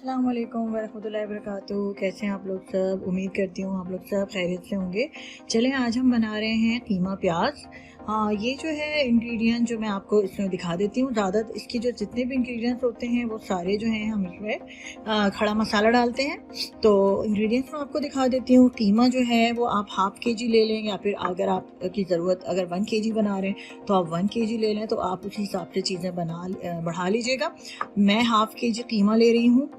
अस्सलाम वालेकुम वरहमतुल्लाहि वबरकातुहू। कैसे हैं आप लोग सब? उम्मीद करती हूँ आप लोग सब खैरियत से होंगे। चलें आज हम बना रहे हैं कीमा प्याज। ये जो है इंग्रेडिएंट जो मैं आपको इसमें दिखा देती हूँ। ज़्यादा इसके जो जितने भी इंग्रेडिएंट्स होते हैं वो सारे जो हैं हम इसमें खड़ा मसाला डालते हैं। तो इंग्रेडिएंट्स मैं आपको दिखा देती हूँ। कीमा जो है वो आप हाफ़ के जी ले लें, या फिर अगर आपकी ज़रूरत अगर 1 के जी बना रहे हैं तो आप 1 के जी ले लें, तो आप उसी हिसाब से चीज़ें बढ़ा लीजिएगा। मैं हाफ़ के जी कीमा ले रही हूँ,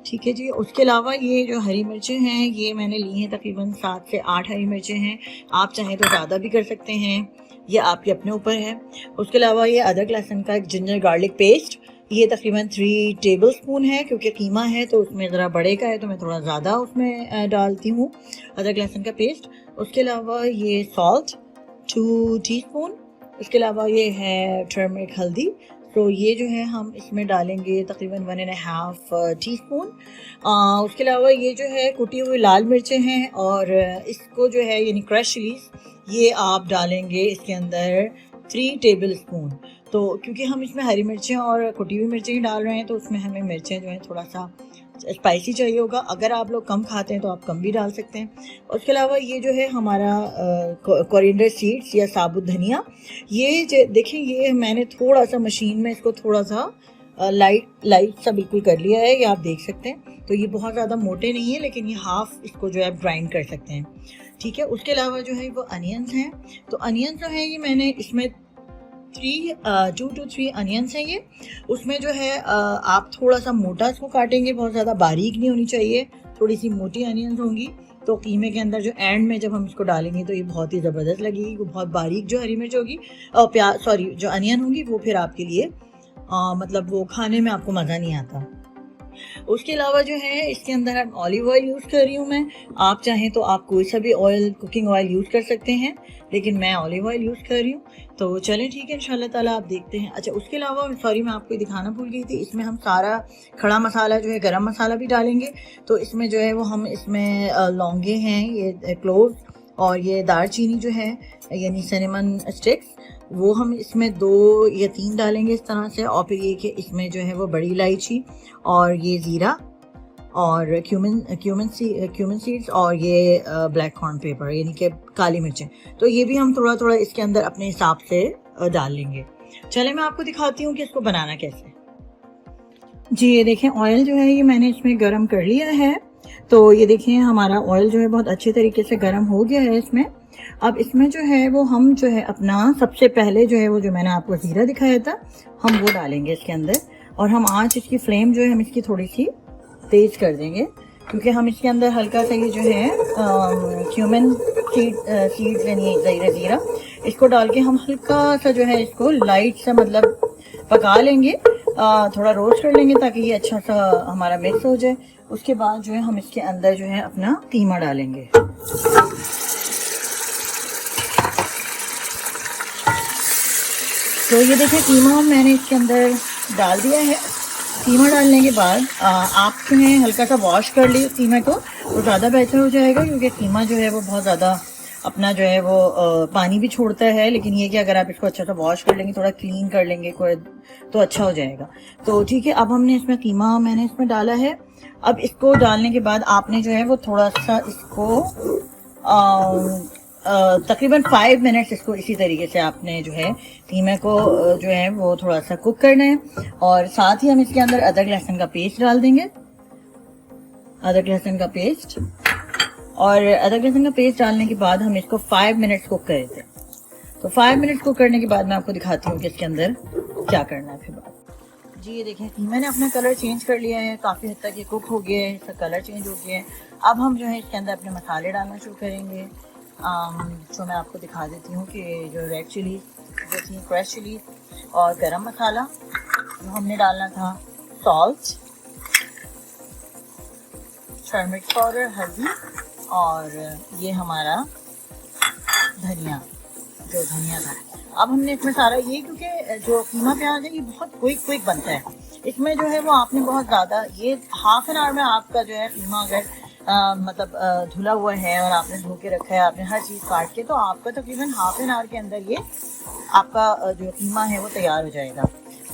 ठीक है जी। उसके अलावा ये जो हरी मिर्चें हैं ये मैंने ली हैं, तकरीबन 7 से 8 हरी मिर्चें हैं। आप चाहें तो ज़्यादा भी कर सकते हैं, ये आपके अपने ऊपर है। उसके अलावा ये अदरक लहसुन का एक जिंजर गार्लिक पेस्ट, ये तकरीबन 3 टेबल स्पून है, क्योंकि कीमा है तो उसमें ज़रा बड़े का है तो मैं थोड़ा ज़्यादा उसमें डालती हूँ अदरक लहसुन का पेस्ट। उसके अलावा ये सॉल्ट 2 टीस्पून। उसके अलावा ये है टर्मरिक हल्दी, तो ये जो है हम इसमें डालेंगे तकरीबन 1.5 टीस्पून। उसके अलावा ये जो है कुटी हुई लाल मिर्चें हैं, और इसको जो है यानी क्रश चिलीज ये आप डालेंगे इसके अंदर 3 टेबल स्पून। तो क्योंकि हम इसमें हरी मिर्चें और कुटी हुई मिर्चें ही डाल रहे हैं तो उसमें हमें मिर्चें जो है थोड़ा सा स्पाइसी चाहिए होगा। अगर आप लोग कम खाते हैं तो आप कम भी डाल सकते हैं। उसके अलावा ये जो है हमारा कोरिएंडर सीड्स या साबुत धनिया, ये देखें ये मैंने थोड़ा सा मशीन में इसको थोड़ा सा लाइट सा बिल्कुल कर लिया है, ये आप देख सकते हैं। तो ये बहुत ज़्यादा मोटे नहीं है, लेकिन ये हाफ इसको जो है आप ग्राइंड कर सकते हैं, ठीक है। उसके अलावा जो है वो अनियंस हैं, तो अनियंस जो है ये मैंने इसमें 2 to 3 अनियंस हैं ये। उसमें जो है आप थोड़ा सा मोटा इसको काटेंगे, बहुत ज़्यादा बारीक नहीं होनी चाहिए, थोड़ी सी मोटी अनियंस होंगी। तो कीमे के अंदर जो एंड में जब हम इसको डालेंगे तो ये बहुत ही ज़बरदस्त लगेगी। वो बहुत बारीक जो हरी मिर्च होगी और जो अनियन होंगी वो फिर आपके लिए मतलब वो खाने में आपको मज़ा नहीं आता। उसके अलावा जो है इसके अंदर हम ऑलिव ऑयल यूज़ कर रही हूँ मैं। आप चाहें तो आप कोई सा भी ऑयल, कुकिंग ऑयल यूज़ कर सकते हैं, लेकिन मैं ऑलिव ऑयल यूज़ कर रही हूँ। तो चलें ठीक है, इंशाल्लाह ताला आप देखते हैं। अच्छा, उसके अलावा सॉरी मैं आपको दिखाना भूल गई थी, इसमें हम सारा खड़ा मसाला जो है गरम मसाला भी डालेंगे। तो इसमें जो है वो हम इसमें लौंगे हैं, ये क्लोव, और ये दालचीनी जो है यानी सिनेमन स्टिक्स, वो हम इसमें 2 या 3 डालेंगे इस तरह से। और फिर ये कि इसमें जो है वो बड़ी इलायची और ये ज़ीरा और क्यूमिन सीड्स और ये ब्लैक कॉर्न पेपर यानी कि काली मिर्चें, तो ये भी हम थोड़ा थोड़ा इसके अंदर अपने हिसाब से डाल लेंगे। चले मैं आपको दिखाती हूँ कि इसको बनाना कैसे। जी ये देखें ऑयल जो है ये मैंने इसमें गर्म कर लिया है। तो ये देखें हमारा ऑयल जो है बहुत अच्छे तरीके से गर्म हो गया है इसमें। अब इसमें जो है वो हम जो है अपना सबसे पहले जो है वो जो मैंने आपको ज़ीरा दिखाया था हम वो डालेंगे इसके अंदर, और हम आँच इसकी फ्लेम जो है हम इसकी थोड़ी सी तेज़ कर देंगे, क्योंकि हम इसके अंदर हल्का सा ये जो है क्यूमिन सीड्स यानी ज़ीरा इसको डाल के हम हल्का सा जो है इसको लाइट सा मतलब पका लेंगे, थोड़ा रोस्ट कर लेंगे ताकि ये अच्छा सा हमारा मिक्स हो जाए। उसके बाद जो है हम इसके अंदर जो है अपना कीमा डालेंगे। तो ये देखें कीमा मैंने इसके अंदर डाल दिया है। कीमा डालने के बाद आप जो है हल्का सा वॉश कर ली कीमा को, तो ज़्यादा बेहतर हो जाएगा, क्योंकि कीमा जो है वो बहुत ज़्यादा अपना जो है वो पानी भी छोड़ता है। लेकिन ये कि अगर आप इसको अच्छा सा वॉश कर लेंगे, थोड़ा क्लीन कर लेंगे तो अच्छा हो जाएगा। तो ठीक है, अब हमने इसमें कीमा मैंने इसमें डाला है। अब इसको डालने के बाद आपने जो है वो थोड़ा सा इसको तकरीबन 5 मिनट्स इसको इसी तरीके से आपने जो है कीमे को जो है वो थोड़ा सा कुक करना है। और साथ ही हम इसके अंदर अदरक लहसुन का पेस्ट डाल देंगे, अदरक लहसुन का पेस्ट। और अदरक लहसुन का पेस्ट डालने के बाद हम इसको 5 मिनट्स कुक कर देते हैं। तो 5 मिनट्स कुक करने के बाद मैं आपको दिखाती हूँ कि इसके अंदर क्या करना है फिर बाद। जी ये देखें कीमे ने अपना कलर चेंज कर लिया है, काफ़ी हद तक ये कुक हो गया है, इसका कलर चेंज हो गया है। अब हम जो है इसके अंदर अपने मसाले डालना शुरू करेंगे। जो मैं आपको दिखा देती हूँ कि जो रेड चिली जो थी, क्रश चिली और गरम मसाला जो हमने डालना था, सॉल्ट, टर्मरिक पाउडर, हल्दी, और ये हमारा धनिया था। अब हमने इसमें सारा ये, क्योंकि जो कीमा प्याज है ये बहुत क्विक बनता है, इसमें जो है वो आपने बहुत ज़्यादा ये हाफ एन आवर में आपका जो है कीमा अगर मतलब धुला हुआ है और आपने धो के रखा है, आपने हर चीज़ काट के, तो आपका तकरीबन हाफ एन आवर के अंदर ये आपका जो कीमा है वो तैयार हो जाएगा।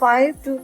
5 to